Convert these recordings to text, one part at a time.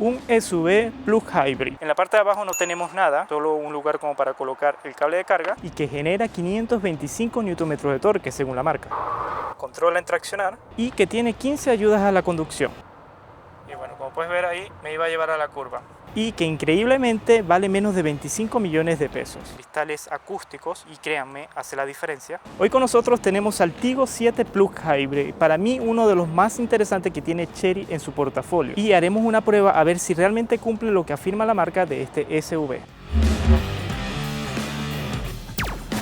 Un SUV Plug Hybrid. En la parte de abajo no tenemos nada, solo un lugar como para colocar el cable de carga y que genera 525 Nm de torque según la marca. Controla en traccionar y que tiene 15 ayudas a la conducción. Y bueno, como puedes ver ahí, me iba a llevar a la curva. Y que increíblemente vale menos de 25 millones de pesos. Cristales acústicos y créanme, hace la diferencia. Hoy con nosotros tenemos al Tigo 7 Plug Hybrid. Para mí uno de los más interesantes que tiene Chery en su portafolio. Y haremos una prueba a ver si realmente cumple lo que afirma la marca de este SUV.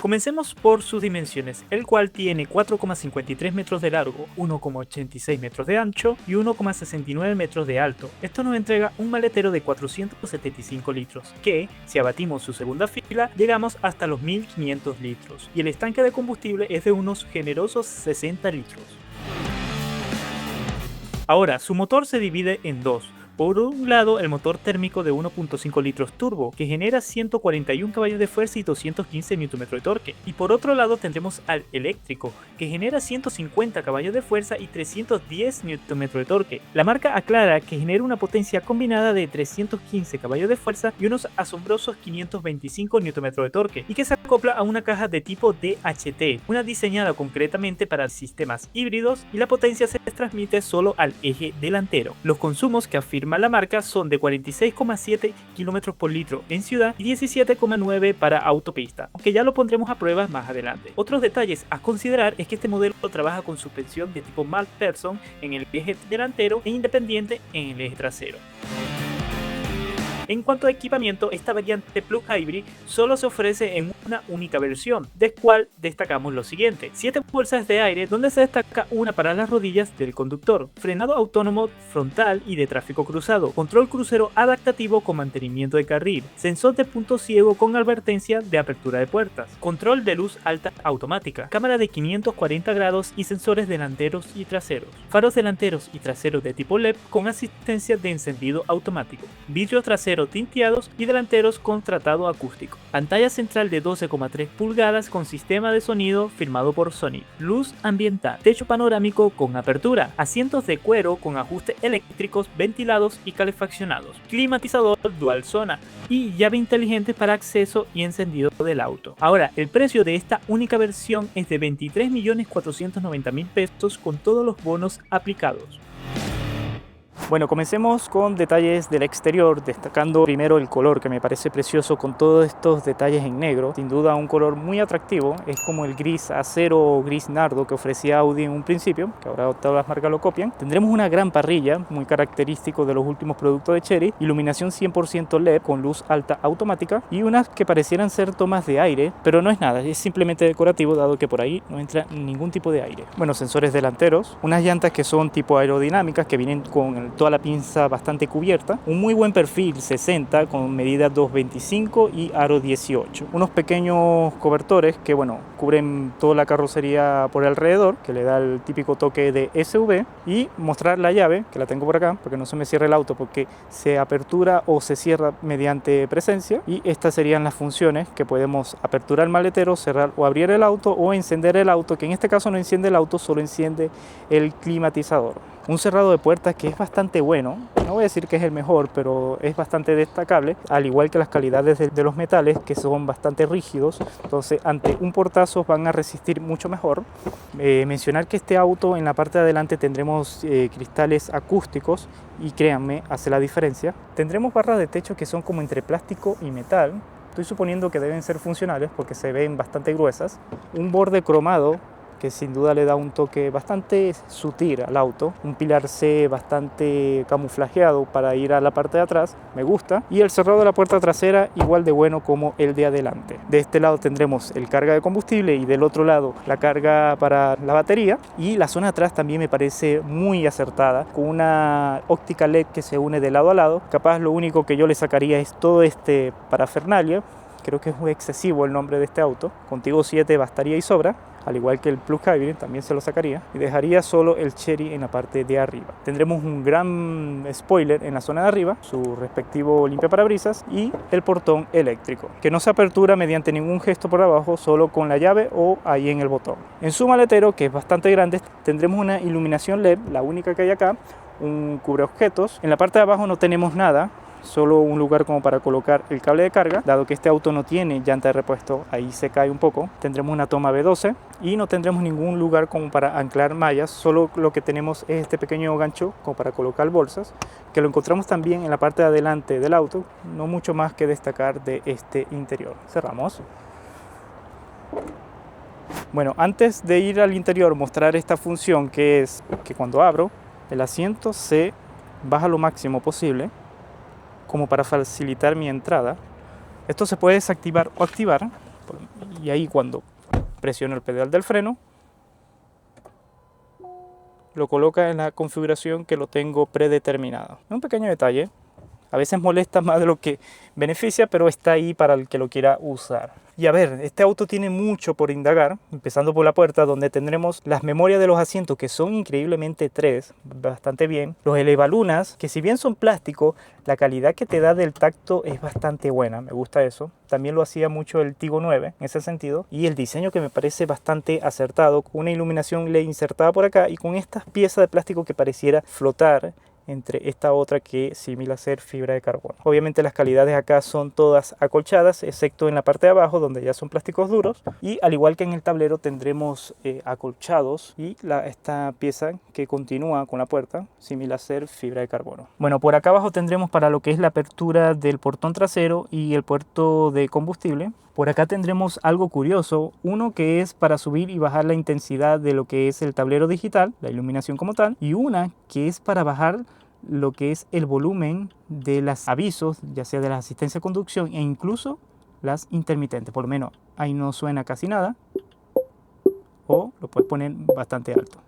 Comencemos por sus dimensiones, el cual tiene 4,53 metros de largo, 1,86 metros de ancho y 1,69 metros de alto. Esto nos entrega un maletero de 475 litros, que, si abatimos su segunda fila, llegamos hasta los 1500 litros, y el estanque de combustible es de unos generosos 60 litros. Ahora, su motor se divide en dos. Por un lado, el motor térmico de 1.5 litros turbo, que genera 141 caballos de fuerza y 215 Nm de torque. Y por otro lado tendremos al eléctrico, que genera 150 caballos de fuerza y 310 Nm de torque. La marca aclara que genera una potencia combinada de 315 caballos de fuerza y unos asombrosos 525 Nm de torque, y que se acopla a una caja de tipo DHT, una diseñada concretamente para sistemas híbridos, y la potencia se transmite solo al eje delantero. Los consumos que afirma la marca son de 46,7 km por litro en ciudad y 17,9 para autopista, aunque ya lo pondremos a prueba más adelante. Otros detalles a considerar es que este modelo trabaja con suspensión de tipo McPherson en el eje delantero e independiente en el eje trasero. En cuanto a equipamiento, esta variante Plug Hybrid solo se ofrece en una única versión, de cual destacamos lo siguiente: 7 bolsas de aire, donde se destaca una para las rodillas del conductor, frenado autónomo frontal y de tráfico cruzado, control crucero adaptativo con mantenimiento de carril, sensor de punto ciego con advertencia de apertura de puertas, control de luz alta automática, cámara de 540 grados y sensores delanteros y traseros, faros delanteros y traseros de tipo LED con asistencia de encendido automático, vidrio trasero tinteados y delanteros con tratado acústico, pantalla central de 12,3 pulgadas con sistema de sonido firmado por Sony, luz ambiental, techo panorámico con apertura, asientos de cuero con ajustes eléctricos ventilados y calefaccionados, climatizador dual zona y llave inteligente para acceso y encendido del auto. Ahora, el precio de esta única versión es de 23.490.000 pesos con todos los bonos aplicados. Bueno, comencemos con detalles del exterior, destacando primero el color, que me parece precioso con todos estos detalles en negro. Sin duda un color muy atractivo, es como el gris acero o gris nardo que ofrecía Audi en un principio, que ahora todas las marcas lo copian. Tendremos una gran parrilla, muy característico de los últimos productos de Chery, iluminación 100% LED con luz alta automática y unas que parecieran ser tomas de aire, pero no es nada, es simplemente decorativo dado que por ahí no entra ningún tipo de aire. Bueno, sensores delanteros, unas llantas que son tipo aerodinámicas que vienen con toda la pinza bastante cubierta, un muy buen perfil 60 con medida 2.25 y aro 18, unos pequeños cobertores que bueno, cubren toda la carrocería por alrededor, que le da el típico toque de SUV, y mostrar la llave, que la tengo por acá, porque no se me cierra el auto porque se apertura o se cierra mediante presencia, y estas serían las funciones que podemos aperturar el maletero, cerrar o abrir el auto o encender el auto, que en este caso no enciende el auto, solo enciende el climatizador. Un cerrado de puertas que es bastante bueno, no voy a decir que es el mejor, pero es bastante destacable, al igual que las calidades de los metales, que son bastante rígidos, entonces ante un portazo van a resistir mucho mejor. Mencionar que este auto en la parte de adelante tendremos cristales acústicos y créanme, hace la diferencia. Tendremos barras de techo que son como entre plástico y metal, estoy suponiendo que deben ser funcionales porque se ven bastante gruesas. Un borde cromado que sin duda le da un toque bastante sutil al auto, un pilar C bastante camuflajeado para ir a la parte de atrás, me gusta, y el cerrado de la puerta trasera igual de bueno como el de adelante. De este lado tendremos el carga de combustible y del otro lado la carga para la batería, y la zona de atrás también me parece muy acertada, con una óptica LED que se une de lado a lado. Capaz lo único que yo le sacaría es todo este parafernalia, creo que es muy excesivo el nombre de este auto, con Tigo 7 bastaría y sobra, al igual que el Plug Hybrid también se lo sacaría y dejaría solo el Chery en la parte de arriba. Tendremos un gran spoiler en la zona de arriba, su respectivo limpiaparabrisas y el portón eléctrico, que no se apertura mediante ningún gesto por abajo, solo con la llave o ahí en el botón. En su maletero, que es bastante grande, tendremos una iluminación LED, la única que hay acá, un cubreobjetos. En la parte de abajo no tenemos nada, solo un lugar como para colocar el cable de carga. Dado que este auto no tiene llanta de repuesto, ahí se cae un poco. Tendremos una toma B12 y no tendremos ningún lugar como para anclar mallas, solo lo que tenemos es este pequeño gancho como para colocar bolsas, que lo encontramos también en la parte de adelante del auto. No mucho más que destacar de este interior. Cerramos. Bueno, antes de ir al interior, mostrar esta función, que es que cuando abro el asiento se baja lo máximo posible como para facilitar mi entrada. Esto se puede desactivar o activar, y ahí cuando presiono el pedal del freno lo coloca en la configuración que lo tengo predeterminado. Un pequeño detalle, a veces molesta más de lo que beneficia, pero está ahí para el que lo quiera usar. Y a ver, este auto tiene mucho por indagar, empezando por la puerta, donde tendremos las memorias de los asientos, que son increíblemente 3, bastante bien. Los elevalunas, que si bien son plástico, la calidad que te da del tacto es bastante buena, me gusta eso. También lo hacía mucho el Tigo 9 en ese sentido. Y el diseño, que me parece bastante acertado, con una iluminación LED insertada por acá y con estas piezas de plástico que pareciera flotar entre esta otra, que simila ser fibra de carbono. Obviamente las calidades acá son todas acolchadas, excepto en la parte de abajo donde ya son plásticos duros, y al igual que en el tablero tendremos acolchados y esta pieza que continúa con la puerta simila ser fibra de carbono. Bueno, por acá abajo tendremos para lo que es la apertura del portón trasero y el puerto de combustible. Por acá tendremos algo curioso, uno que es para subir y bajar la intensidad de lo que es el tablero digital, la iluminación como tal, y una que es para bajar lo que es el volumen de los avisos, ya sea de la asistencia de conducción e incluso las intermitentes. Por lo menos ahí no suena casi nada, o lo puedes poner bastante alto.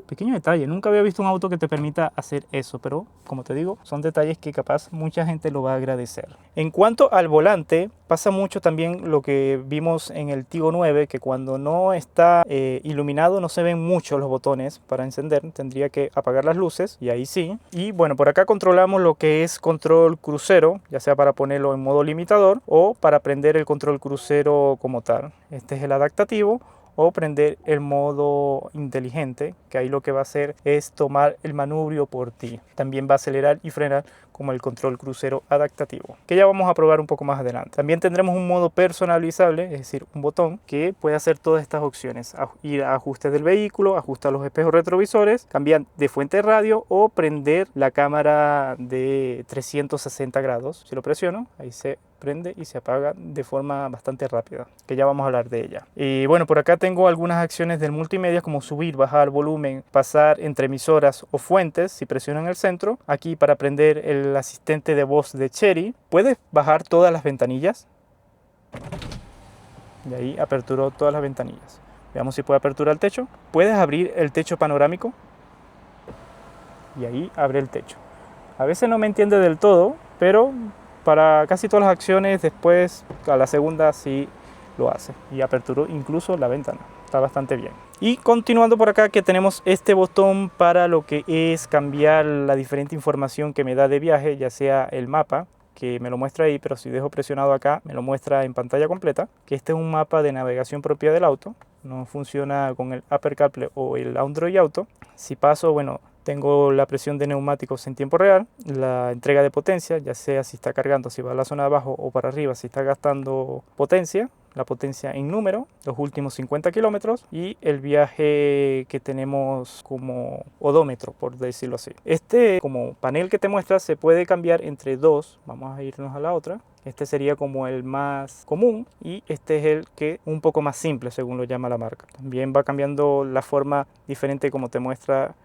Pequeño detalle, nunca había visto un auto que te permita hacer eso, pero como te digo, son detalles que capaz mucha gente lo va a agradecer. En cuanto al volante, pasa mucho también lo que vimos en el Tigo 9, que cuando no está iluminado no se ven mucho los botones para encender, tendría que apagar las luces y ahí sí. Y bueno, por acá controlamos lo que es control crucero, ya sea para ponerlo en modo limitador o para prender el control crucero como tal. Este es el adaptativo, o prender el modo inteligente, que ahí lo que va a hacer es tomar el manubrio por ti. También va a acelerar y frenar como el control crucero adaptativo, que ya vamos a probar un poco más adelante. También tendremos un modo personalizable, es decir, un botón que puede hacer todas estas opciones: ir a ajustes del vehículo, ajustar los espejos retrovisores, cambiar de fuente de radio o prender la cámara de 360 grados. Si lo presiono, ahí se prende y se apaga de forma bastante rápida, que ya vamos a hablar de ella. Y bueno, por acá tengo algunas acciones del multimedia, como subir, bajar volumen, pasar entre emisoras o fuentes. Si presiono en el centro, aquí para prender el asistente de voz de Chery, puedes bajar todas las ventanillas, y ahí aperturó todas las ventanillas. Veamos si puede aperturar el techo. Puedes abrir el techo panorámico, y ahí abre el techo. A veces no me entiende del todo, pero para casi todas las acciones después a la segunda sí lo hace, y aperturó incluso la ventana. Está bastante bien. Y continuando por acá, que tenemos este botón para lo que es cambiar la diferente información que me da de viaje, ya sea el mapa, que me lo muestra ahí, pero si dejo presionado acá me lo muestra en pantalla completa, que este es un mapa de navegación propia del auto, no funciona con el Apple CarPlay o el Android Auto. Si paso, bueno, tengo la presión de neumáticos en tiempo real, la entrega de potencia, ya sea si está cargando, si va a la zona de abajo o para arriba, si está gastando potencia, la potencia en número, los últimos 50 kilómetros y el viaje que tenemos como odómetro, por decirlo así. Este como panel que te muestra se puede cambiar entre dos. Vamos a irnos a la otra. Este sería como el más común y este es el que un poco más simple, según lo llama la marca. También va cambiando la forma diferente como te muestra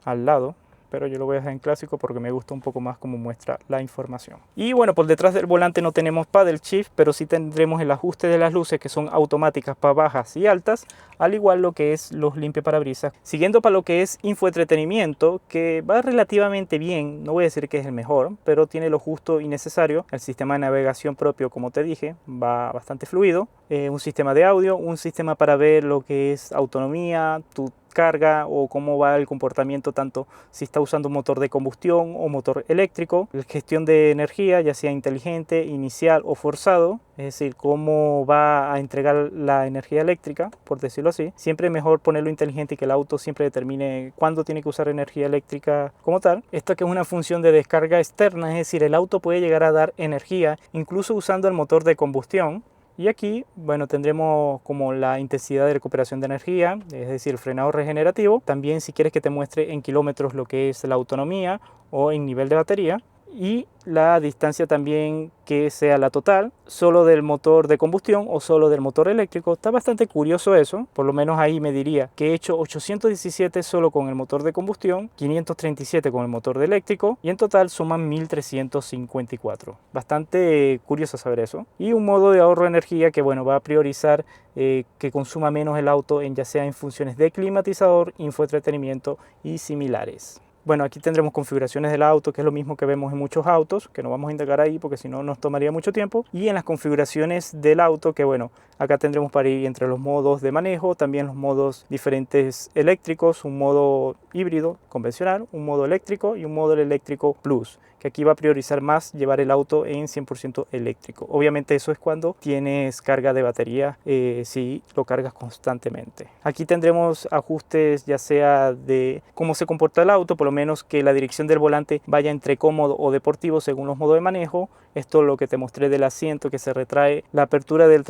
al lado, pero yo lo voy a dejar en clásico porque me gusta un poco más como muestra la información. Y bueno, por detrás del volante no tenemos paddle shift, pero sí tendremos el ajuste de las luces, que son automáticas para bajas y altas, al igual lo que es los limpiaparabrisas. Siguiendo para lo que es infoentretenimiento, que va relativamente bien, no voy a decir que es el mejor, pero tiene lo justo y necesario. El sistema de navegación propio, como te dije, va bastante fluido. Un sistema de audio, un sistema para ver lo que es autonomía, tu carga o cómo va el comportamiento, tanto si está usando un motor de combustión o motor eléctrico, la gestión de energía, ya sea inteligente, inicial o forzado, es decir, cómo va a entregar la energía eléctrica, por decirlo así. Siempre es mejor ponerlo inteligente y que el auto siempre determine cuándo tiene que usar energía eléctrica como tal. Esto que es una función de descarga externa, es decir, el auto puede llegar a dar energía incluso usando el motor de combustión. Y aquí, bueno, tendremos como la intensidad de recuperación de energía, es decir, el frenado regenerativo. También si quieres que te muestre en kilómetros lo que es la autonomía o en nivel de batería. Y la distancia también que sea la total, solo del motor de combustión o solo del motor eléctrico. Está bastante curioso eso, por lo menos ahí me diría que he hecho 817 solo con el motor de combustión, 537 con el motor de eléctrico y en total suman 1354. Bastante curioso saber eso. Y un modo de ahorro de energía que bueno, va a priorizar que consuma menos el auto en ya sea en funciones de climatizador, infoentretenimiento y similares. Bueno, aquí tendremos configuraciones del auto, que es lo mismo que vemos en muchos autos, que no vamos a indagar ahí porque si no nos tomaría mucho tiempo. Y en las configuraciones del auto, que bueno, acá tendremos para ir entre los modos de manejo, también los modos diferentes eléctricos, un modo híbrido convencional, un modo eléctrico y un modo eléctrico plus, que aquí va a priorizar más llevar el auto en 100% eléctrico. Obviamente eso es cuando tienes carga de batería, si lo cargas constantemente. Aquí tendremos ajustes ya sea de cómo se comporta el auto, por lo menos que la dirección del volante vaya entre cómodo o deportivo según los modos de manejo. Esto es lo que te mostré del asiento que se retrae, la apertura del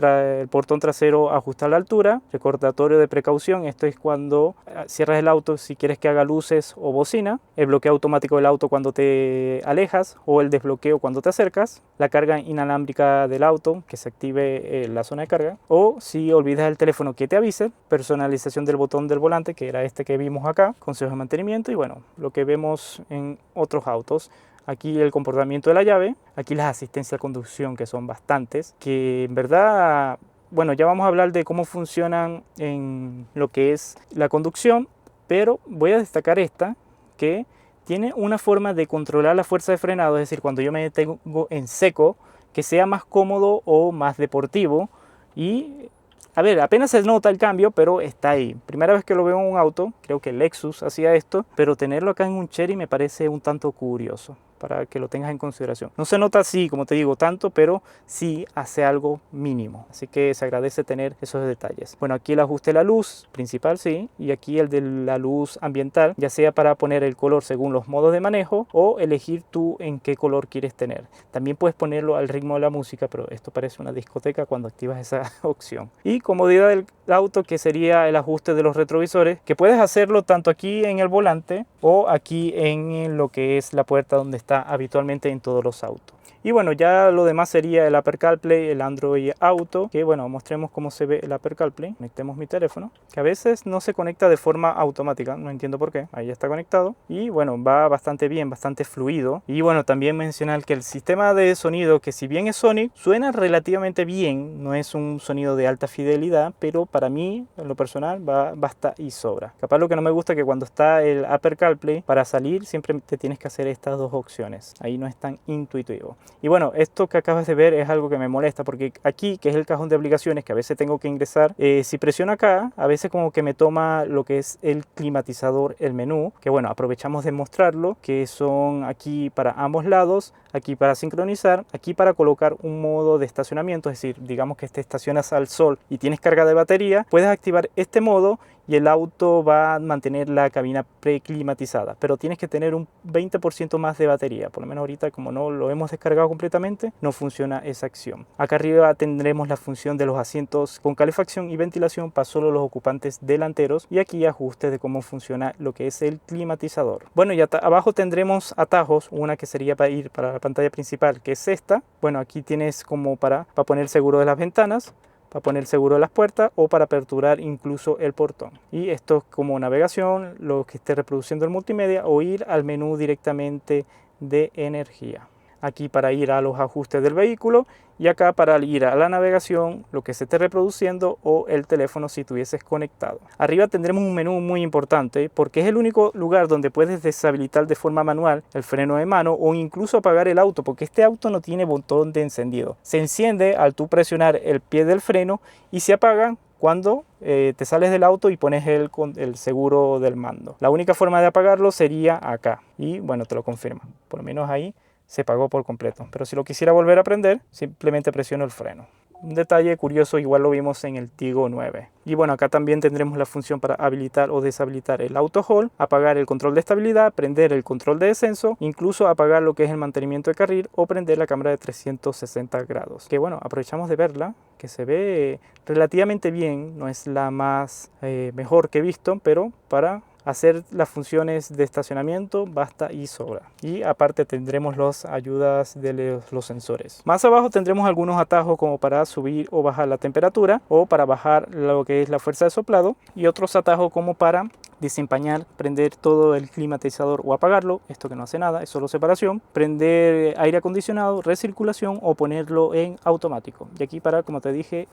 portón trasero ajusta la altura, recordatorio de precaución, esto es cuando cierras el auto si quieres que haga luces o bocina, el bloqueo automático del auto cuando te alejas o el desbloqueo cuando te acercas, la carga inalámbrica del auto que se active la zona de carga, o si olvidas el teléfono que te avise, personalización del botón del volante que era este que vimos acá, consejos de mantenimiento y bueno, lo que vemos en otros autos. Aquí el comportamiento de la llave, aquí las asistencias de conducción que son bastantes, que en verdad, bueno, ya vamos a hablar de cómo funcionan en lo que es la conducción, pero voy a destacar esta que tiene una forma de controlar la fuerza de frenado, es decir, cuando yo me detengo en seco, que sea más cómodo o más deportivo y... A ver, apenas se nota el cambio, pero está ahí. Primera vez que lo veo en un auto, creo que el Lexus hacía esto, pero tenerlo acá en un Chery me parece un tanto curioso, para que lo tengas en consideración. No se nota así, como te digo, tanto, pero sí hace algo mínimo. Así que se agradece tener esos detalles. Bueno, aquí el ajuste de la luz principal, sí, y aquí el de la luz ambiental, ya sea para poner el color según los modos de manejo o elegir tú en qué color quieres tener. También puedes ponerlo al ritmo de la música, pero esto parece una discoteca cuando activas esa opción. Y comodidad del auto, que sería el ajuste de los retrovisores, que puedes hacerlo tanto aquí en el volante o aquí en lo que es la puerta donde está habitualmente en todos los autos. Y bueno, ya lo demás sería el Apple CarPlay, el Android Auto, que bueno, mostremos cómo se ve el Apple CarPlay. Conectemos mi teléfono, que a veces no se conecta de forma automática, no entiendo por qué. Ahí ya está conectado y bueno, va bastante bien, bastante fluido. Y bueno, también mencionar que el sistema de sonido, que si bien es Sony, suena relativamente bien, no es un sonido de alta fidelidad, pero para mí, en lo personal, basta y sobra. Capaz lo que no me gusta es que cuando está el Apple CarPlay, para salir siempre te tienes que hacer estas dos opciones. Ahí no es tan intuitivo. Y bueno, esto que acabas de ver es algo que me molesta porque aquí, que es el cajón de aplicaciones que a veces tengo que ingresar, si presiono acá, a veces como que me toma lo que es el climatizador, el menú, que bueno, aprovechamos de mostrarlo, que son aquí para ambos lados, aquí para sincronizar, aquí para colocar un modo de estacionamiento, es decir, digamos que te estacionas al sol y tienes carga de batería, puedes activar este modo y el auto va a mantener la cabina preclimatizada, pero tienes que tener un 20% más de batería, por lo menos ahorita como no lo hemos descargado completamente, no funciona esa acción. Acá arriba tendremos la función de los asientos con calefacción y ventilación para solo los ocupantes delanteros y aquí ajustes de cómo funciona lo que es el climatizador. Bueno, y abajo tendremos atajos, una que sería para ir para la pantalla principal, que es esta. Bueno, aquí tienes como para poner seguro de las ventanas, para poner seguro de las puertas o para aperturar incluso el portón. Y esto es como navegación, lo que esté reproduciendo el multimedia o ir al menú directamente de energía. Aquí para ir a los ajustes del vehículo y acá para ir a la navegación, lo que se esté reproduciendo o el teléfono si tuvieses conectado. Arriba tendremos un menú muy importante porque es el único lugar donde puedes deshabilitar de forma manual el freno de mano o incluso apagar el auto, porque este auto no tiene botón de encendido. Se enciende al tú presionar el pie del freno y se apaga cuando te sales del auto y pones el seguro del mando. La única forma de apagarlo sería acá y bueno, te lo confirma. Por lo menos ahí se apagó por completo. Pero si lo quisiera volver a prender, simplemente presiono el freno. Un detalle curioso, igual lo vimos en el Tigo 9. Y bueno, acá también tendremos la función para habilitar o deshabilitar el auto hold, apagar el control de estabilidad, prender el control de descenso, incluso apagar lo que es el mantenimiento de carril o prender la cámara de 360 grados. Que bueno, aprovechamos de verla, que se ve relativamente bien, no es la más mejor que he visto, pero para hacer las funciones de estacionamiento basta y sobra. Y aparte tendremos las ayudas de los sensores. Más abajo tendremos algunos atajos como para subir o bajar la temperatura o para bajar lo que es la fuerza de soplado, y otros atajos como para desempañar, prender todo el climatizador o apagarlo, esto que no hace nada, es solo separación, prender aire acondicionado, recirculación o ponerlo en automático. Y aquí para, como te dije,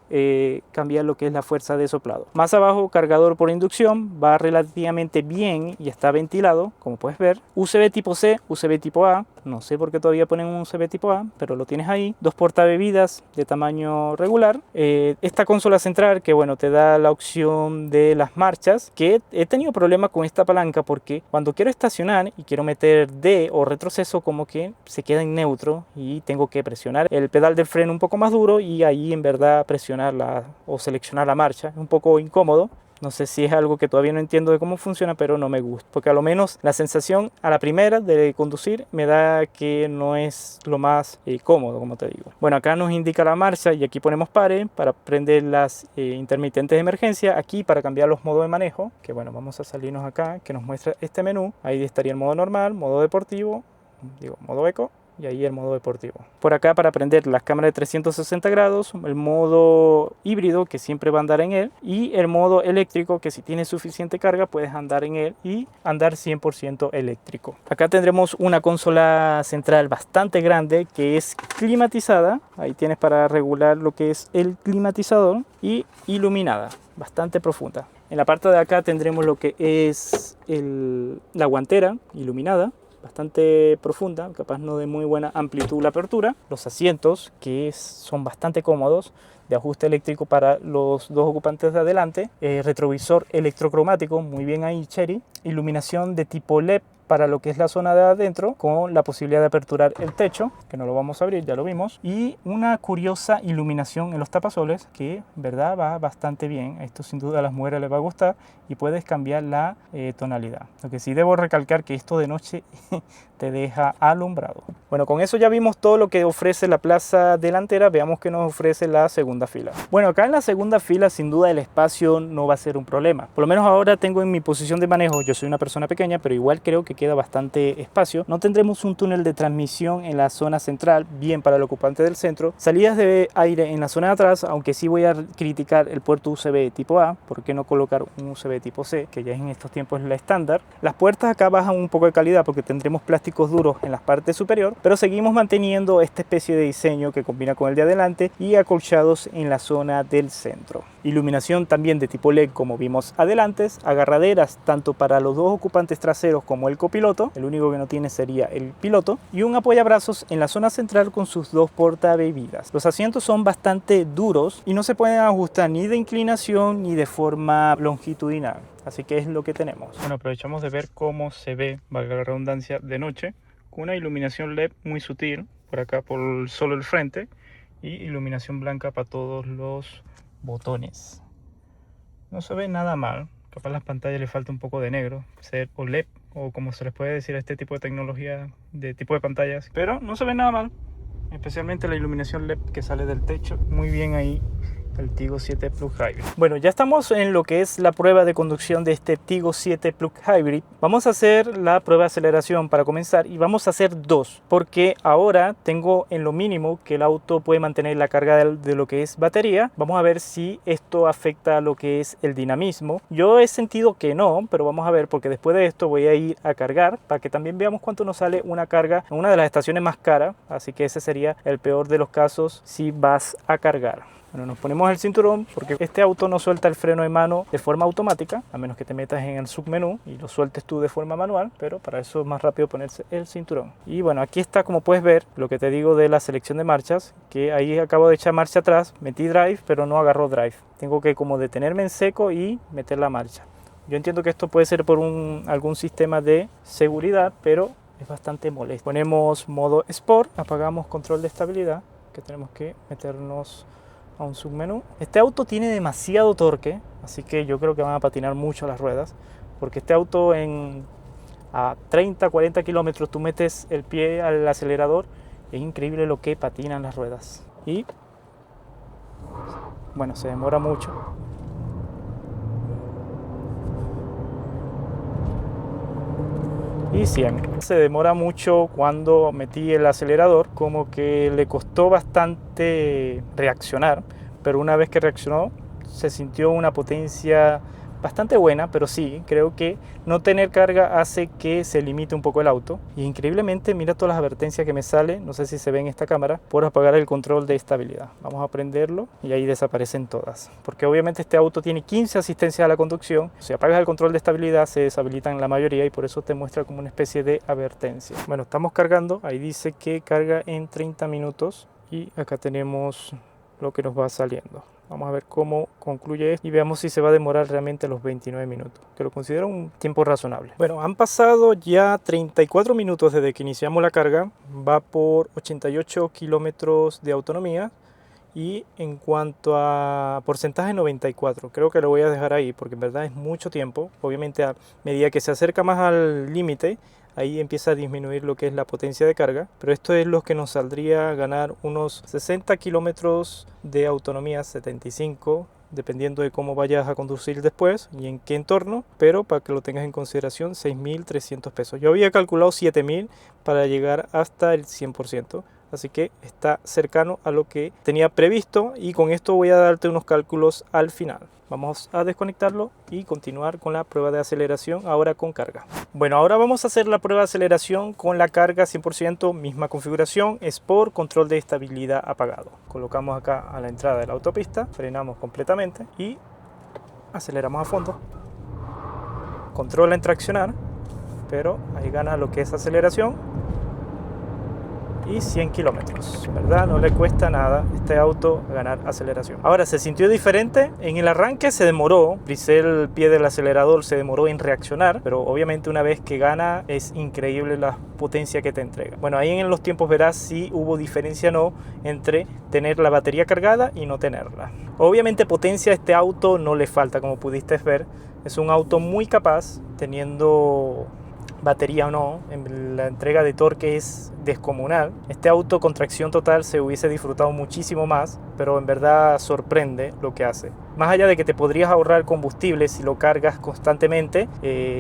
cambiar lo que es la fuerza de soplado. Más abajo, cargador por inducción, va relativamente bien y está ventilado, como puedes ver. USB tipo C, USB tipo A, no sé por qué todavía ponen un USB tipo A, pero lo tienes ahí. Dos portabebidas de tamaño regular. Esta consola central que bueno, te da la opción de las marchas, que he tenido problema con esta palanca porque cuando quiero estacionar y quiero meter D o retroceso, como que se queda en neutro y tengo que presionar el pedal del freno un poco más duro y ahí en verdad presionarla o seleccionar la marcha. Es un poco incómodo. No sé si es algo que todavía no entiendo de cómo funciona, pero no me gusta. Porque a lo menos la sensación a la primera de conducir me da que no es lo más cómodo, como te digo. Bueno, acá nos indica la marcha y aquí ponemos pare para prender las intermitentes de emergencia. Aquí para cambiar los modos de manejo, que bueno, vamos a salirnos acá, que nos muestra este menú. Ahí estaría el modo normal, modo deportivo, modo eco. Y ahí el modo deportivo. Por acá para prender las cámaras de 360 grados, el modo híbrido que siempre va a andar en él y el modo eléctrico que si tienes suficiente carga puedes andar en él y andar 100% eléctrico. Acá tendremos una consola central bastante grande que es climatizada. Ahí tienes para regular lo que es el climatizador y iluminada, bastante profunda. En la parte de acá tendremos lo que es la guantera iluminada, bastante profunda, capaz no de muy buena amplitud la apertura. Los asientos que son bastante cómodos, de ajuste eléctrico para los dos ocupantes de adelante. Retrovisor electrocromático, muy bien ahí Chery. Iluminación de tipo LED para lo que es la zona de adentro, con la posibilidad de aperturar el techo, que no lo vamos a abrir, ya lo vimos, y una curiosa iluminación en los tapasoles que en verdad va bastante bien. Esto sin duda a las mujeres les va a gustar y puedes cambiar la tonalidad. Lo que sí debo recalcar que esto de noche te deja alumbrado. Bueno, con eso ya vimos todo lo que ofrece la plaza delantera. Veamos qué nos ofrece la segunda fila. Bueno, acá en la segunda fila sin duda el espacio no va a ser un problema. Por lo menos ahora tengo en mi posición de manejo, yo soy una persona pequeña, pero igual creo que queda bastante espacio. No tendremos un túnel de transmisión en la zona central, bien para el ocupante del centro. Salidas de aire en la zona de atrás, aunque sí voy a criticar el puerto USB tipo A. ¿Por qué no colocar un USB tipo C, que ya en estos tiempos es la estándar? Las puertas acá bajan un poco de calidad porque tendremos plásticos duros en la parte superior, pero seguimos manteniendo esta especie de diseño que combina con el de adelante y acolchados en la zona del centro. Iluminación también de tipo LED como vimos adelante, agarraderas tanto para los dos ocupantes traseros como el copiloto, el único que no tiene sería el piloto, y un apoyabrazos en la zona central con sus dos portabebidas. Los asientos son bastante duros y no se pueden ajustar ni de inclinación ni de forma longitudinal, así que es lo que tenemos. Bueno, aprovechamos de ver cómo se ve, valga la redundancia, de noche, con una iluminación LED muy sutil, por acá por solo el frente, y iluminación blanca para todos los botones. No se ve nada mal, capaz las pantallas le falta un poco de negro, ser OLED o como se les puede decir a este tipo de tecnología, de tipo de pantallas, pero no se ve nada mal, especialmente la iluminación LED que sale del techo, muy bien ahí el Tigo 7 Plug Hybrid. Bueno, ya estamos en lo que es la prueba de conducción de este Tigo 7 Plug Hybrid. Vamos a hacer la prueba de aceleración para comenzar y vamos a hacer dos, porque ahora tengo en lo mínimo que el auto puede mantener la carga de lo que es batería. Vamos a ver si esto afecta a lo que es el dinamismo. Yo he sentido que no, pero vamos a ver, porque después de esto voy a ir a cargar para que también veamos cuánto nos sale una carga en una de las estaciones más caras, así que ese sería el peor de los casos si vas a cargar. Bueno, nos ponemos el cinturón porque este auto no suelta el freno de mano de forma automática, a menos que te metas en el submenú y lo sueltes tú de forma manual, pero para eso es más rápido ponerse el cinturón. Y bueno, aquí está, como puedes ver, lo que te digo de la selección de marchas, que ahí acabo de echar marcha atrás, metí drive, pero no agarró drive. Tengo que como detenerme en seco y meter la marcha. Yo entiendo que esto puede ser por algún sistema de seguridad, pero es bastante molesto. Ponemos modo Sport, apagamos control de estabilidad, que tenemos que meternos a un submenú. Este auto tiene demasiado torque, así que yo creo que van a patinar mucho las ruedas, porque este auto a 30-40 kilómetros tú metes el pie al acelerador, es increíble lo que patinan las ruedas. Y bueno, se demora mucho. Y 100. Se demora mucho cuando metí el acelerador, como que le costó bastante reaccionar, pero una vez que reaccionó se sintió una potencia bastante buena, pero sí, creo que no tener carga hace que se limite un poco el auto. Y increíblemente, mira todas las advertencias que me salen, no sé si se ve en esta cámara, por apagar el control de estabilidad. Vamos a prenderlo y ahí desaparecen todas, porque obviamente este auto tiene 15 asistencias a la conducción. Si apagas el control de estabilidad se deshabilitan la mayoría y por eso te muestra como una especie de advertencia. Bueno, estamos cargando, ahí dice que carga en 30 minutos y acá tenemos lo que nos va saliendo. Vamos a ver cómo concluye esto y veamos si se va a demorar realmente los 29 minutos, que lo considero un tiempo razonable. Bueno, han pasado ya 34 minutos desde que iniciamos la carga, va por 88 kilómetros de autonomía y en cuanto a porcentaje 94, creo que lo voy a dejar ahí porque en verdad es mucho tiempo. Obviamente a medida que se acerca más al límite, ahí empieza a disminuir lo que es la potencia de carga, pero esto es lo que nos saldría ganar unos 60 kilómetros de autonomía, 75, dependiendo de cómo vayas a conducir después y en qué entorno, pero para que lo tengas en consideración, 6.300 pesos. Yo había calculado 7.000 para llegar hasta el 100%. Así que está cercano a lo que tenía previsto y con esto voy a darte unos cálculos al final. Vamos a desconectarlo y continuar con la prueba de aceleración ahora con carga. Bueno, ahora vamos a hacer la prueba de aceleración con la carga 100%, misma configuración, Sport, control de estabilidad apagado. Colocamos acá a la entrada de la autopista, frenamos completamente y aceleramos a fondo. Controla en traccionar, pero ahí gana lo que es aceleración. Y 100 kilómetros, ¿verdad? No le cuesta nada a este auto ganar aceleración. Ahora, se sintió diferente. En el arranque se demoró, pisé el pie del acelerador, se demoró en reaccionar, pero obviamente una vez que gana es increíble la potencia que te entrega. Bueno, ahí en los tiempos verás si hubo diferencia o no entre tener la batería cargada y no tenerla. Obviamente potencia a este auto no le falta, como pudiste ver. Es un auto muy capaz, teniendo batería o no, en la entrega de torque es descomunal. Este auto con tracción total se hubiese disfrutado muchísimo más, pero en verdad sorprende lo que hace. Más allá de que te podrías ahorrar combustible si lo cargas constantemente,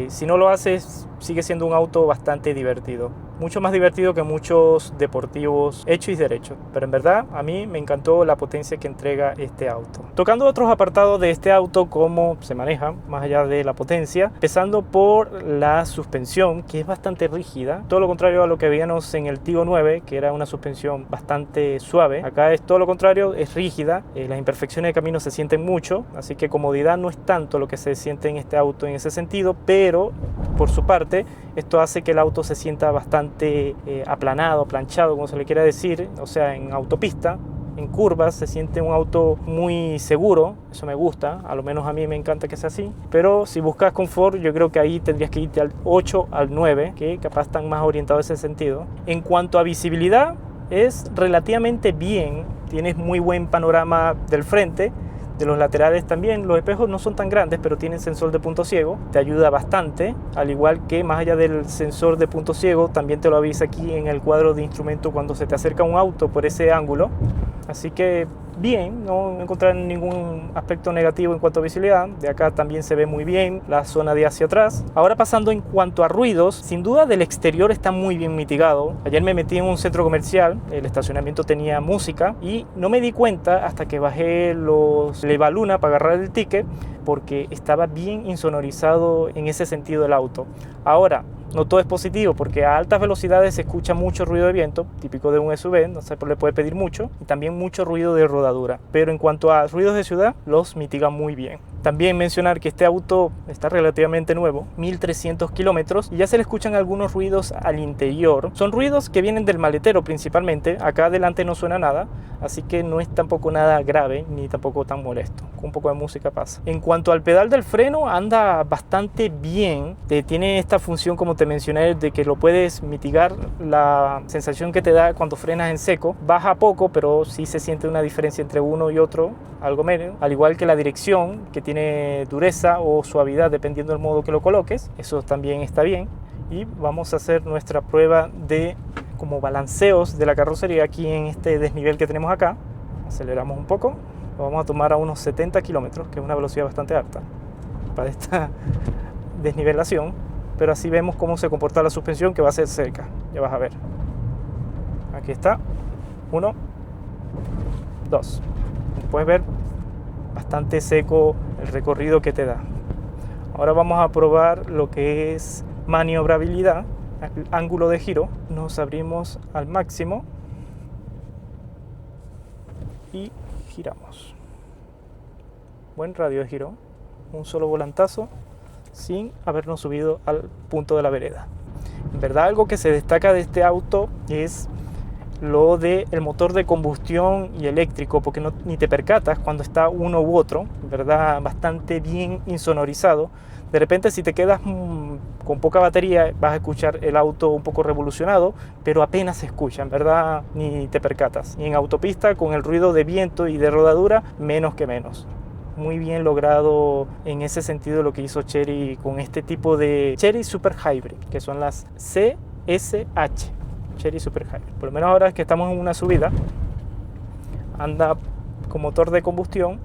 si no lo haces sigue siendo un auto bastante divertido. Mucho más divertido que muchos deportivos hechos y derechos. Pero en verdad a mí me encantó la potencia que entrega este auto. Tocando otros apartados de este auto, cómo se maneja, más allá de la potencia, empezando por la suspensión, que es bastante rígida. Todo lo contrario a lo que veíamos en el Tigo 9, que era una suspensión bastante suave. Acá es todo lo contrario, es rígida. Las imperfecciones de camino se sienten mucho, así que comodidad no es tanto lo que se siente en este auto en ese sentido, pero por su parte esto hace que el auto se sienta bastante aplanado, planchado, como se le quiera decir, o sea, en autopista, en curvas se siente un auto muy seguro. Eso me gusta, a lo menos a mí me encanta que sea así, pero si buscas confort yo creo que ahí tendrías que irte al 8, al 9, que capaz están más orientados en ese sentido. En cuanto a visibilidad, es relativamente bien, tienes muy buen panorama del frente. De los laterales también, los espejos no son tan grandes, pero tienen sensor de punto ciego, te ayuda bastante, al igual que más allá del sensor de punto ciego, también te lo avisa aquí en el cuadro de instrumento cuando se te acerca un auto por ese ángulo. Así que bien, no encontrar ningún aspecto negativo en cuanto a visibilidad. De acá también se ve muy bien la zona de hacia atrás. Ahora pasando en cuanto a ruidos, sin duda del exterior está muy bien mitigado. Ayer me metí en un centro comercial, el estacionamiento tenía música y no me di cuenta hasta que bajé los Levaluna para agarrar el ticket, porque estaba bien insonorizado en ese sentido el auto. Ahora, no todo es positivo, porque a altas velocidades se escucha mucho ruido de viento, típico de un SUV, no se le puede pedir mucho, y también mucho ruido de rodadura. Pero en cuanto a ruidos de ciudad, los mitiga muy bien. También mencionar que este auto está relativamente nuevo, 1300 kilómetros, y ya se le escuchan algunos ruidos al interior. Son ruidos que vienen del maletero principalmente, acá adelante no suena nada, así que no es tampoco nada grave, ni tampoco tan molesto. Con un poco de música pasa. En cuanto al pedal del freno, anda bastante bien. Tiene esta función, como te mencioné, de que lo puedes mitigar la sensación que te da cuando frenas en seco. Baja poco, pero sí se siente una diferencia entre uno y otro, algo menos. Al igual que la dirección, que tiene dureza o suavidad dependiendo del modo que lo coloques. Eso también está bien. Y vamos a hacer nuestra prueba de como balanceos de la carrocería aquí en este desnivel que tenemos acá. Aceleramos un poco. Lo vamos a tomar a unos 70 kilómetros, que es una velocidad bastante alta para esta desnivelación, pero así vemos cómo se comporta la suspensión, que va a ser seca. Ya vas a ver. Aquí está. 1, 2. Como puedes ver, bastante seco el recorrido que te da. Ahora vamos a probar lo que es maniobrabilidad, el ángulo de giro. Nos abrimos al máximo y giramos. Buen radio de giro, un solo volantazo sin habernos subido al punto de la vereda. En verdad, algo que se destaca de este auto es lo del motor de combustión y eléctrico, porque ni te percatas cuando está uno u otro. En verdad, bastante bien insonorizado. De repente, si te quedas con poca batería, vas a escuchar el auto un poco revolucionado, pero apenas se escucha, en verdad ni te percatas. Y en autopista, con el ruido de viento y de rodadura, menos que menos. Muy bien logrado en ese sentido lo que hizo Chery con este tipo de Chery Super Hybrid, que son las CSH, Chery Super Hybrid. Por lo menos ahora que estamos en una subida, anda con motor de combustión.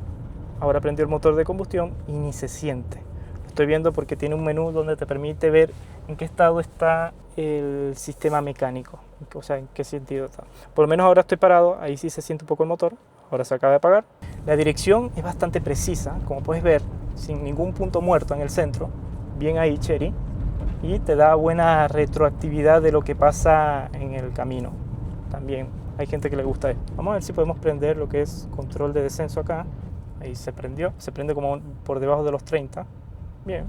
Ahora prendió el motor de combustión y ni se siente. Estoy viendo porque tiene un menú donde te permite ver en qué estado está el sistema mecánico, o sea, en qué sentido está. Por lo menos ahora estoy parado, ahí sí se siente un poco el motor, ahora se acaba de apagar. La dirección es bastante precisa, como puedes ver, sin ningún punto muerto en el centro, bien ahí Chery, y te da buena retroactividad de lo que pasa en el camino. También hay gente que le gusta esto. Vamos a ver si podemos prender lo que es control de descenso acá. Ahí se prendió, se prende como por debajo de los 30. Bien,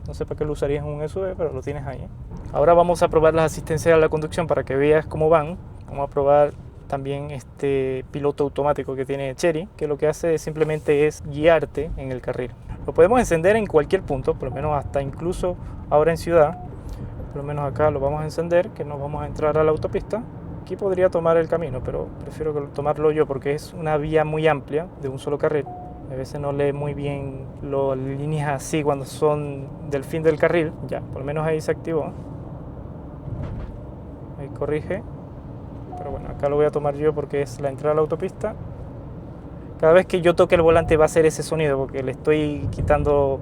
no sé para qué lo usarías en un SUV, pero lo tienes ahí. Ahora vamos a probar las asistencias a la conducción para que veas cómo van. Vamos a probar también este piloto automático que tiene Chery, que lo que hace simplemente es guiarte en el carril. Lo podemos encender en cualquier punto, por lo menos hasta incluso ahora en ciudad. Por lo menos acá lo vamos a encender, que nos vamos a entrar a la autopista. Aquí podría tomar el camino, pero prefiero tomarlo yo porque es una vía muy amplia de un solo carril. A veces no lee muy bien las líneas así cuando son del fin del carril. Ya, por lo menos ahí se activó. Ahí corrige. Pero bueno, acá lo voy a tomar yo porque es la entrada a la autopista. Cada vez que yo toque el volante va a hacer ese sonido porque le estoy quitando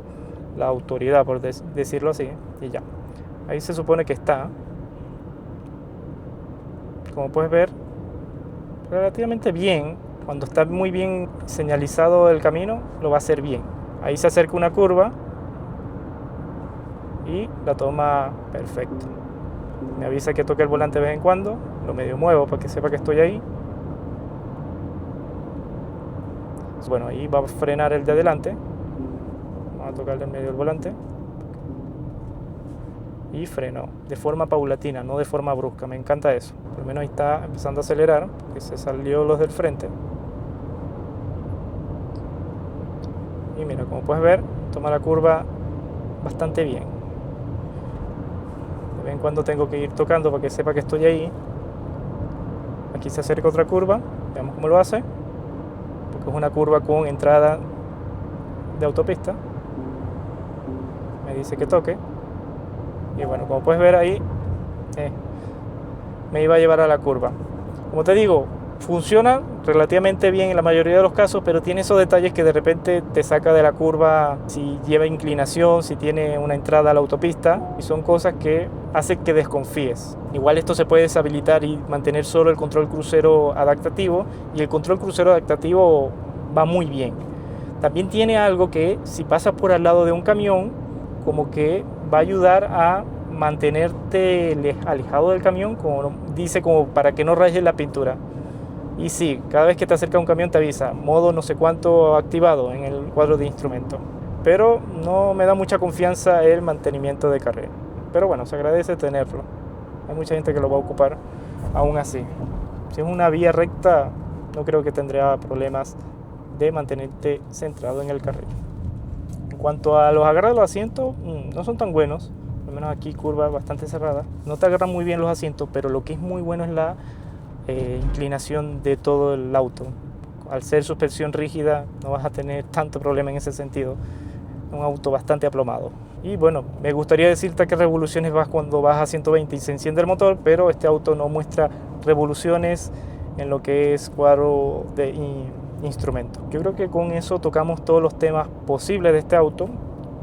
la autoridad, por decirlo así. Y ya. Ahí se supone que está. Como puedes ver, relativamente bien. Cuando está muy bien señalizado el camino, lo va a hacer bien. Ahí se acerca una curva y la toma perfecto. Me avisa que toque el volante de vez en cuando, lo medio muevo para que sepa que estoy ahí. Bueno, ahí va a frenar el de adelante. Vamos a tocarle en medio del volante. Y frenó de forma paulatina, no de forma brusca. Me encanta eso. Por lo menos ahí está empezando a acelerar, porque se salió los del frente. Y mira, como puedes ver, toma la curva bastante bien. De vez en cuando tengo que ir tocando para que sepa que estoy ahí. Aquí se acerca otra curva, veamos cómo lo hace, porque es una curva con entrada de autopista. Me dice que toque. Y bueno, como puedes ver ahí, me iba a llevar a la curva. Como te digo, funciona relativamente bien en la mayoría de los casos, pero tiene esos detalles que de repente te saca de la curva si lleva inclinación, si tiene una entrada a la autopista, y son cosas que hacen que desconfíes. Igual esto se puede deshabilitar y mantener solo el control crucero adaptativo, y el control crucero adaptativo va muy bien. También tiene algo que si pasas por al lado de un camión, como que va a ayudar a mantenerte alejado del camión, como dice, como para que no rayes la pintura. Y sí, cada vez que te acerca un camión te avisa, modo no sé cuánto activado en el cuadro de instrumento. Pero no me da mucha confianza el mantenimiento de carrera. Pero bueno, se agradece tenerlo. Hay mucha gente que lo va a ocupar aún así. Si es una vía recta, no creo que tendría problemas de mantenerte centrado en el carril. En cuanto a los agarres de los asientos, no son tan buenos. Al menos aquí curva bastante cerrada. No te agarran muy bien los asientos, pero lo que es muy bueno es la inclinación de todo el auto. Al ser suspensión rígida no vas a tener tanto problema en ese sentido. Un auto bastante aplomado. Y bueno, me gustaría decirte a qué revoluciones vas cuando vas a 120 y se enciende el motor, pero este auto no muestra revoluciones en lo que es cuadro de instrumento. Yo creo que con eso tocamos todos los temas posibles de este auto,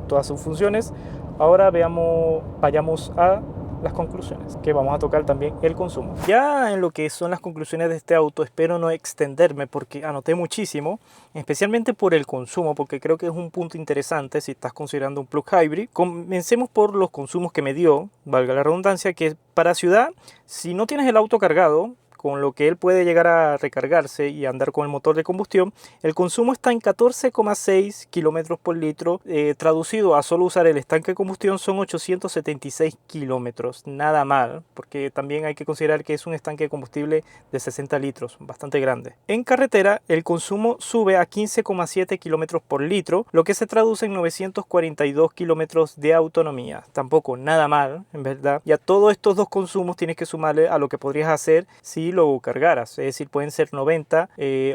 todas sus funciones. Ahora vayamos a las conclusiones, que vamos a tocar también el consumo. Ya en lo que son las conclusiones de este auto, espero no extenderme porque anoté muchísimo, especialmente por el consumo, porque creo que es un punto interesante si estás considerando un plug hybrid. Comencemos por los consumos que me dio, valga la redundancia, que para ciudad, si no tienes el auto cargado, con lo que él puede llegar a recargarse y andar con el motor de combustión, el consumo está en 14,6 kilómetros por litro. Traducido a solo usar el estanque de combustión son 876 kilómetros. Nada mal, porque también hay que considerar que es un estanque de combustible de 60 litros, bastante grande. En carretera, el consumo sube a 15,7 kilómetros por litro, lo que se traduce en 942 kilómetros de autonomía. Tampoco nada mal, en verdad. Y a todos estos dos consumos tienes que sumarle a lo que podrías hacer si lo cargaras, es decir, pueden ser 90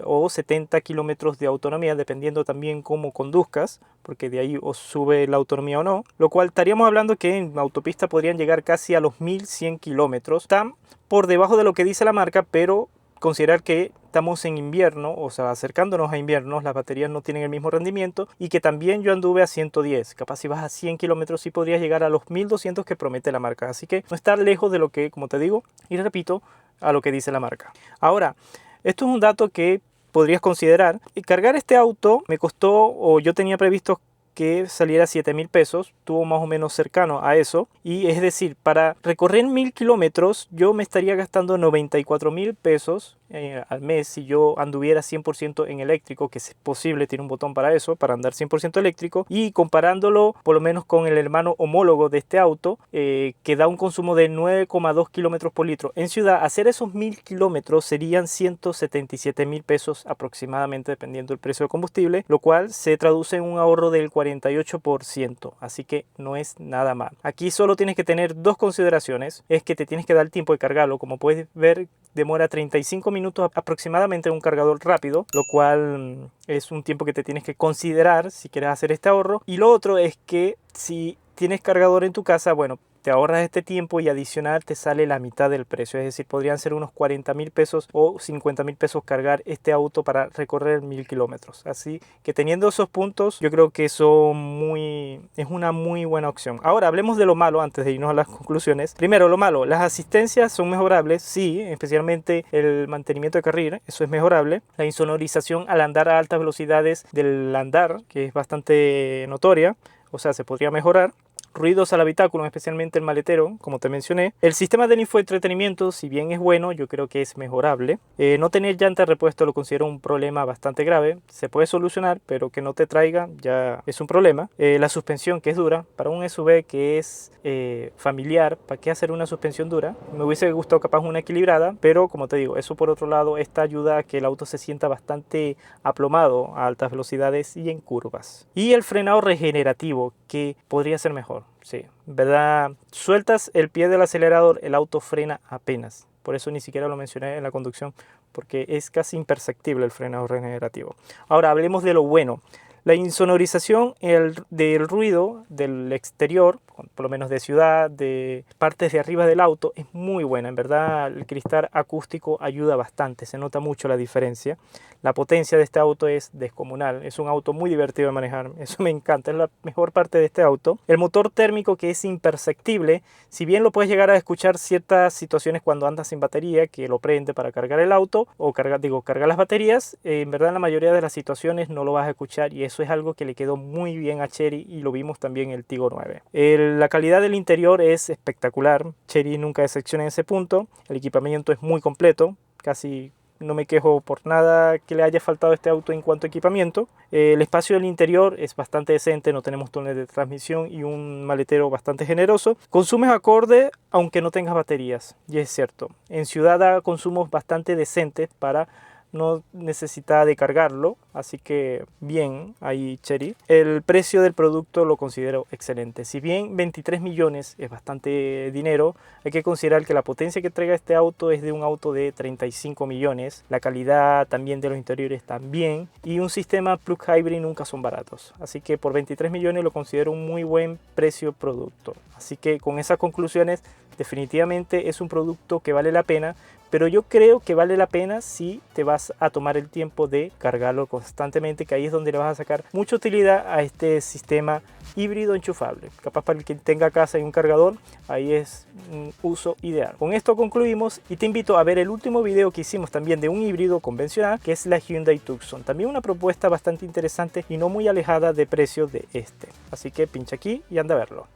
o 70 kilómetros de autonomía, dependiendo también cómo conduzcas, porque de ahí os sube la autonomía o no, lo cual estaríamos hablando que en autopista podrían llegar casi a los 1100 kilómetros. Están por debajo de lo que dice la marca, pero considerar que estamos en invierno, o sea, acercándonos a invierno, las baterías no tienen el mismo rendimiento, y que también yo anduve a 110, capaz si vas a 100 kilómetros sí podrías llegar a los 1200 que promete la marca, así que no está lejos de lo que, como te digo, y repito, a lo que dice la marca. Ahora, esto es un dato que podrías considerar. Cargar este auto me costó, o yo tenía previsto que saliera 7.000 pesos, estuvo más o menos cercano a eso, y es decir, para recorrer 1000 kilómetros yo me estaría gastando 94.000 pesos al mes si yo anduviera 100% en eléctrico, que es posible, tiene un botón para eso, para andar 100% eléctrico, y comparándolo por lo menos con el hermano homólogo de este auto, que da un consumo de 9,2 kilómetros por litro. En ciudad, hacer esos 1000 kilómetros serían 177.000 pesos aproximadamente, dependiendo del precio de combustible, lo cual se traduce en un ahorro del 48%, así que no es nada mal. Aquí solo tienes que tener dos consideraciones, es que te tienes que dar el tiempo de cargarlo. Como puedes ver, demora 35 minutos aproximadamente en un cargador rápido, lo cual es un tiempo que te tienes que considerar si quieres hacer este ahorro. Y lo otro es que si tienes cargador en tu casa, bueno, te ahorras este tiempo y adicional te sale la mitad del precio, es decir, podrían ser unos 40.000 pesos o 50.000 pesos cargar este auto para recorrer 1000 kilómetros. Así que teniendo esos puntos, yo creo que es una muy buena opción. Ahora hablemos de lo malo antes de irnos a las conclusiones. Primero, lo malo, las asistencias son mejorables, sí, especialmente el mantenimiento de carril, eso es mejorable. La insonorización al andar a altas velocidades del andar, que es bastante notoria, o sea, se podría mejorar. Ruidos al habitáculo, especialmente el maletero, como te mencioné. El sistema del infoentretenimiento, si bien es bueno, yo creo que es mejorable. No tener llanta de repuesto lo considero un problema bastante grave. Se puede solucionar, pero que no te traiga ya es un problema. La suspensión, que es dura, para un SUV que es familiar, ¿para qué hacer una suspensión dura? Me hubiese gustado capaz una equilibrada, pero como te digo, eso por otro lado, esta ayuda a que el auto se sienta bastante aplomado a altas velocidades y en curvas. Y el frenado regenerativo, que podría ser mejor. Sí, ¿verdad? Sueltas el pie del acelerador, el auto frena apenas. Por eso ni siquiera lo mencioné en la conducción, porque es casi imperceptible el frenado regenerativo. Ahora hablemos de lo bueno. La insonorización del ruido del exterior, por lo menos de ciudad, de partes de arriba del auto, es muy buena. En verdad, el cristal acústico ayuda bastante, se nota mucho la diferencia. La potencia de este auto es descomunal, es un auto muy divertido de manejar, eso me encanta, es la mejor parte de este auto. El motor térmico, que es imperceptible, si bien lo puedes llegar a escuchar ciertas situaciones cuando andas sin batería, que lo prende para cargar el auto, o cargar las baterías, en verdad en la mayoría de las situaciones no lo vas a escuchar, y eso es algo que le quedó muy bien a Chery y lo vimos también en el Tiggo 9. El La calidad del interior es espectacular, Chery nunca decepciona en ese punto, el equipamiento es muy completo, casi no me quejo por nada que le haya faltado a este auto en cuanto a equipamiento. El espacio del interior es bastante decente, no tenemos túnel de transmisión y un maletero bastante generoso. Consumes acorde aunque no tengas baterías, y es cierto. En ciudad da consumos bastante decentes para no necesita de cargarlo, así que bien ahí Chery. El precio del producto lo considero excelente. Si bien 23 millones es bastante dinero, hay que considerar que la potencia que entrega este auto es de un auto de 35 millones. La calidad también de los interiores también. Y un sistema plug hybrid nunca son baratos. Así que por 23 millones lo considero un muy buen precio producto. Así que con esas conclusiones definitivamente es un producto que vale la pena. Pero yo creo que vale la pena si te vas a tomar el tiempo de cargarlo constantemente, que ahí es donde le vas a sacar mucha utilidad a este sistema híbrido enchufable. Capaz para el que tenga casa y un cargador, ahí es un uso ideal. Con esto concluimos y te invito a ver el último video que hicimos también de un híbrido convencional, que es la Hyundai Tucson. También una propuesta bastante interesante y no muy alejada de precio de este. Así que pincha aquí y anda a verlo.